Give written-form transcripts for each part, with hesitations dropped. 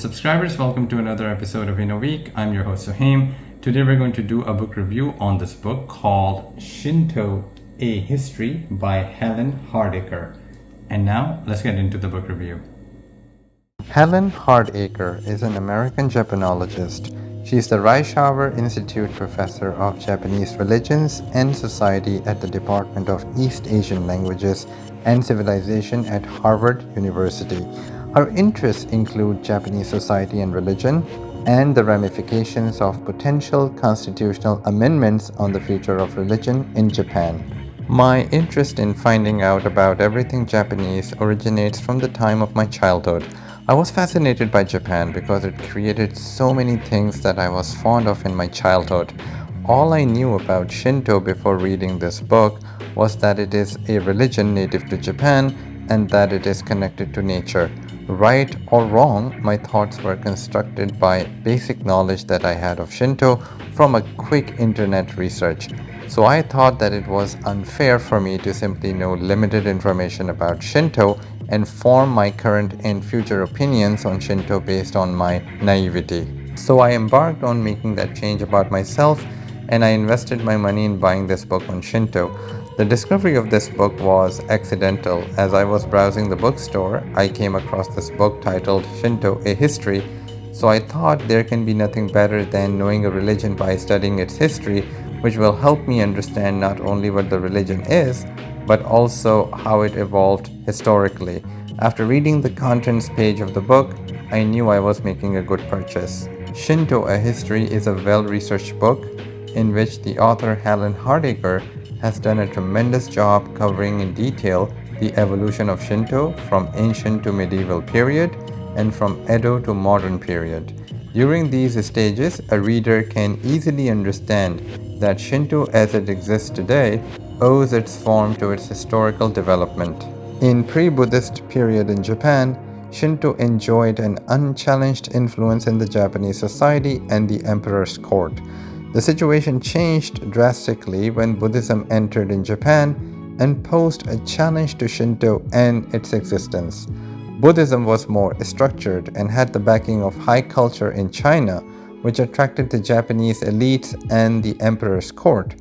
subscribers, welcome to another episode of In a Week. I'm your host Suhaim. Today we're going to do a book review on this book called Shinto, A History by Helen Hardacre. And now let's get into the book review. Helen Hardacre is an American Japanologist. She is the Reischauer Institute Professor of Japanese Religions and Society at the Department of East Asian Languages and Civilization at Harvard University. Her interests include Japanese society and religion and the ramifications of potential constitutional amendments on the future of religion in Japan. My interest in finding out about everything Japanese originates from the time of my childhood. I was fascinated by Japan because it created so many things that I was fond of in my childhood. All I knew about Shinto before reading this book was that it is a religion native to Japan and that it is connected to nature. Right or wrong, my thoughts were constructed by basic knowledge that I had of Shinto from a quick internet research. So I thought that it was unfair for me to simply know limited information about Shinto and form my current and future opinions on Shinto based on my naivety. So I embarked on making that change about myself, and I invested my money in buying this book on Shinto. The discovery of this book was accidental. As I was browsing the bookstore, I came across this book titled Shinto, A History. So I thought there can be nothing better than knowing a religion by studying its history, which will help me understand not only what the religion is, but also how it evolved historically. After reading the contents page of the book, I knew I was making a good purchase. Shinto, A History is a well-researched book in which the author Helen Hardacre has done a tremendous job covering in detail the evolution of Shinto from ancient to medieval period and from Edo to modern period. During these stages, a reader can easily understand that Shinto as it exists today owes its form to its historical development. In pre-Buddhist period in Japan, Shinto enjoyed an unchallenged influence in the Japanese society and the emperor's court. The situation changed drastically when Buddhism entered in Japan and posed a challenge to Shinto and its existence. Buddhism was more structured and had the backing of high culture in China, which attracted the Japanese elites and the emperor's court.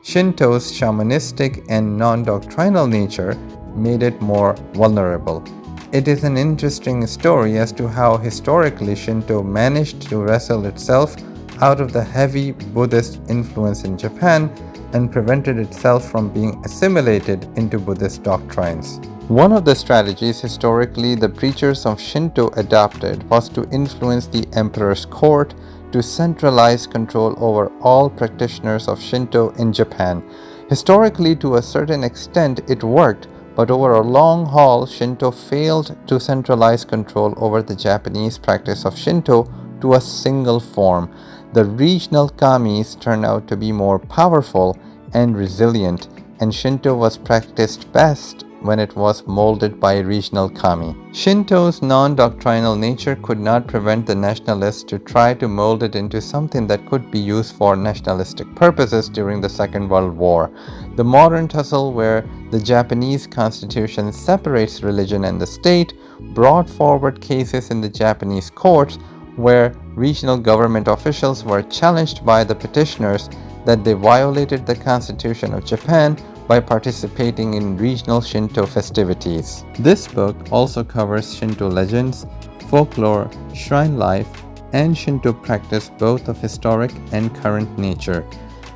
Shinto's shamanistic and non-doctrinal nature made it more vulnerable. It is an interesting story as to how historically Shinto managed to wrestle itself out of the heavy Buddhist influence in Japan and prevented itself from being assimilated into Buddhist doctrines. One of the strategies historically the preachers of Shinto adopted was to influence the emperor's court to centralize control over all practitioners of Shinto in Japan. Historically, to a certain extent, it worked, but over a long haul, Shinto failed to centralize control over the Japanese practice of Shinto to a single form. The regional kamis turned out to be more powerful and resilient, and Shinto was practiced best when it was molded by regional kami. Shinto's non-doctrinal nature could not prevent the nationalists to try to mold it into something that could be used for nationalistic purposes during the Second World War. The modern tussle where the Japanese constitution separates religion and the state brought forward cases in the Japanese courts where regional government officials were challenged by the petitioners that they violated the Constitution of Japan by participating in regional Shinto festivities. This book also covers Shinto legends, folklore, shrine life, and Shinto practice both of historic and current nature.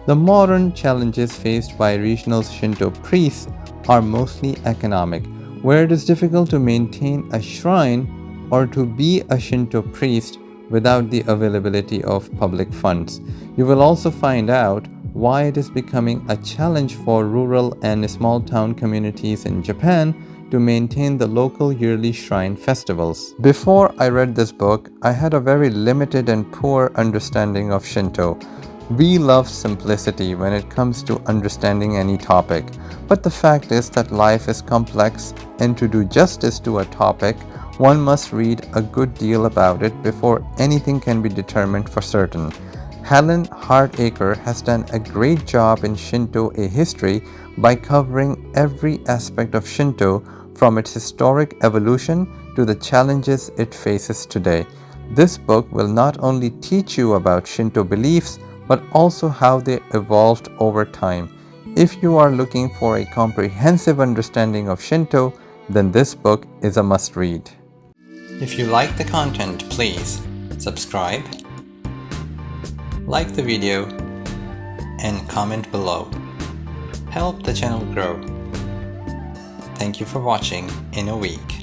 The modern challenges faced by regional Shinto priests are mostly economic, where it is difficult to maintain a shrine or to be a Shinto priest without the availability of public funds. You will also find out why it is becoming a challenge for rural and small town communities in Japan to maintain the local yearly shrine festivals. Before I read this book, I had a very limited and poor understanding of Shinto. We love simplicity when it comes to understanding any topic, but the fact is that life is complex, and to do justice to a topic, one must read a good deal about it before anything can be determined for certain. Helen Hardacre has done a great job in Shinto, A History by covering every aspect of Shinto from its historic evolution to the challenges it faces today. This book will not only teach you about Shinto beliefs, but also how they evolved over time. If you are looking for a comprehensive understanding of Shinto, then this book is a must-read. If you like the content, please subscribe, like the video, and comment below. Help the channel grow. Thank you for watching in a week.